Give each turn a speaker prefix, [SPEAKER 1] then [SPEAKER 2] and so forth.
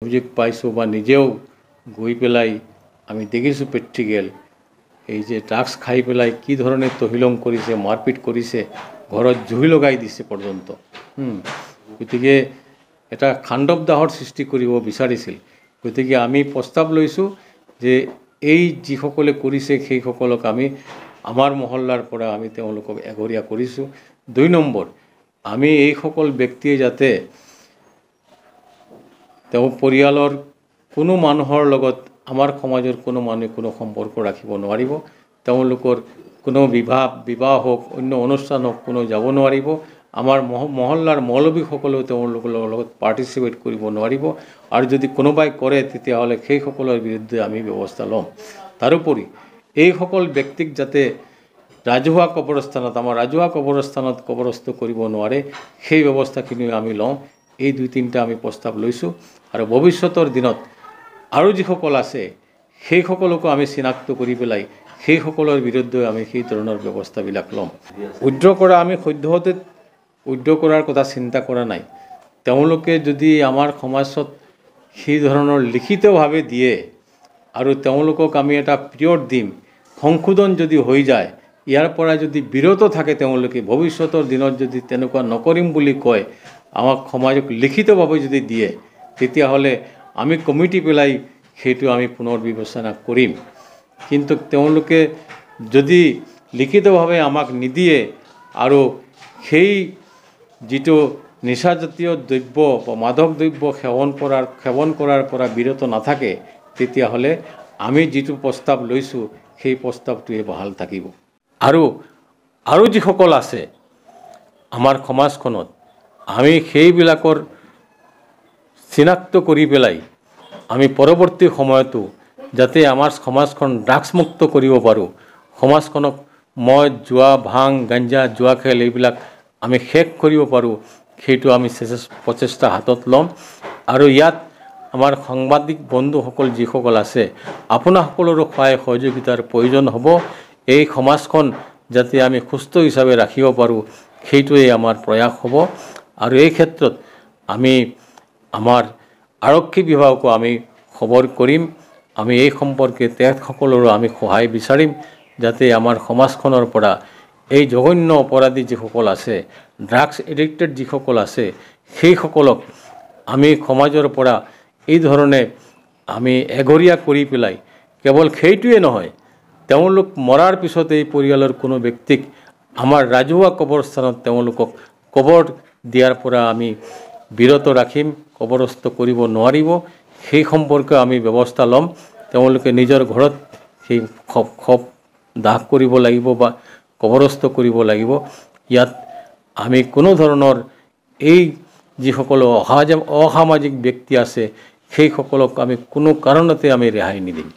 [SPEAKER 1] সুযোগ পাইছোঁ বা নিজেও গৈ পেলাই আমি দেখিছোঁ প্ৰেক্টিকেল এই যে ড্ৰাগছ খাই পেলাই কি ধৰণে তহিলং কৰিছে, মাৰপিট কৰিছে, ঘৰত জুই লগাই দিছে পৰ্যন্ত। গতিকে এটা খাণ্ডৱ দাহৰ সৃষ্টি কৰিব বিচাৰিছিল। গতিকে আমি প্ৰস্তাৱ লৈছোঁ যে এই যিসকলে কৰিছে সেইসকলক আমি আমাৰ মহল্লাৰ পৰা আমি তেওঁলোকক এঘৰীয়া কৰিছোঁ। 2 নম্বৰ, আমি এইসকল ব্যক্তিয়ে যাতে তেওঁ পৰিয়ালৰ কোনো মানুহৰ লগত আমাৰ সমাজৰ কোনো মানুহে কোনো সম্পৰ্ক ৰাখিব নোৱাৰিব। তেওঁলোকৰ কোনো বিবাহ হওক, অন্য অনুষ্ঠান হওক কোনো যাব নোৱাৰিব। আমাৰ মহল্লাৰ মৌলবীসকলেও তেওঁলোকৰ লগত পাৰ্টিচিপেট কৰিব নোৱাৰিব। আৰু যদি কোনোবাই কৰে তেতিয়াহ'লে সেইসকলৰ বিৰুদ্ধে আমি ব্যৱস্থা ল'ম। তাৰোপৰি এইসকল ব্যক্তিক যাতে ৰাজহুৱা কবৰস্থানত, আমাৰ ৰাজহুৱা কবৰস্থানত কবৰস্থ কৰিব নোৱাৰে সেই ব্যৱস্থাখিনিও আমি লওঁ। এই 2-3টা আমি প্ৰস্তাৱ লৈছোঁ। আৰু ভৱিষ্যতৰ দিনত আৰু যিসকল আছে সেইসকলকো আমি চিনাক্ত কৰি পেলাই সেইসকলৰ বিৰুদ্ধে আমি সেই ধৰণৰ ব্যৱস্থাবিলাক ল'ম। উইথড্ৰ কৰা আমি সদ্যহতে উইথড্ৰ কৰাৰ কথা চিন্তা কৰা নাই। তেওঁলোকে যদি আমাৰ সমাজত সেই ধৰণৰ লিখিতভাৱে দিয়ে আৰু তেওঁলোকক আমি এটা পিৰিয়ড দিম, সংশোধন যদি হৈ যায়, ইয়াৰ পৰা যদি বিৰত থাকে তেওঁলোকে ভৱিষ্যতৰ দিনত যদি তেনেকুৱা নকৰিম বুলি কয়, আমাক সমাজক লিখিতভাৱে যদি দিয়ে, তেতিয়াহ'লে আমি কমিটি পেলাই সেইটো আমি পুনৰ বিবেচনা কৰিম। কিন্তু তেওঁলোকে যদি লিখিতভাৱে আমাক নিদিয়ে আৰু সেই যিটো নিচাজাতীয় দ্ৰব্য বা মাদক দ্ৰব্য সেৱন কৰাৰ পৰা বিৰত নাথাকে, তেতিয়াহ'লে আমি যিটো প্ৰস্তাৱ লৈছোঁ সেই প্ৰস্তাৱটোৱে বহাল থাকিব। আৰু যিসকল আছে আমাৰ সমাজখনত, আমি সেইবিলাকৰ চিনাক্ত কৰি পেলাই আমি পৰৱৰ্তী সময়তো যাতে আমাৰ সমাজখন ড্ৰাগছমুক্ত কৰিব পাৰোঁ, সমাজখনক মদ, জুৱা, ভাং, গাঞ্জা, জুৱা খেল এইবিলাক আমি শেষ কৰিব পাৰোঁ, সেইটো আমি প্ৰচেষ্টা হাতত ল'ম। আৰু ইয়াত আমাৰ সাংবাদিক বন্ধুসকল যিসকল আছে, আপোনাসকলৰো সহায় সহযোগিতাৰ প্ৰয়োজন হ'ব। এই সমাজখন যাতে আমি সুস্থ হিচাপে ৰাখিব পাৰোঁ সেইটোৱেই আমাৰ প্ৰয়াস হ'ব। আৰু এই ক্ষেত্ৰত আমি আমাৰ আৰক্ষী বিভাগকো আমি খবৰ কৰিম। আমি এই সম্পৰ্কে তেখেতসকলৰো আমি সহায় বিচাৰিম যাতে আমাৰ সমাজখনৰ পৰা এই জঘন্য অপৰাধী যিসকল আছে, ড্ৰাগছ এডিক্টেড যিসকল আছে, সেইসকলক আমি সমাজৰ পৰা এই ধৰণে আমি এঘৰীয়া কৰি পেলাই, কেৱল সেইটোৱে নহয়, তেওঁলোক মৰাৰ পিছত এই পৰিয়ালৰ কোনো ব্যক্তিক আমাৰ ৰাজহুৱা কবৰস্থানত তেওঁলোকক কবৰ দিয়াৰ পৰা আমি বিৰত ৰাখিম, কবৰস্থ কৰিব নোৱাৰিব, সেই সম্পৰ্কে আমি ব্যৱস্থা ল'ম। তেওঁলোকে নিজৰ ঘৰত সেই খব দাহ কৰিব লাগিব বা কবৰস্থ কৰিব লাগিব। ইয়াত আমি কোনো ধৰণৰ এই যিসকল অসামাজিক ব্যক্তি আছে সেইসকলক আমি কোনো কাৰণতে আমি ৰেহাই নিদিম।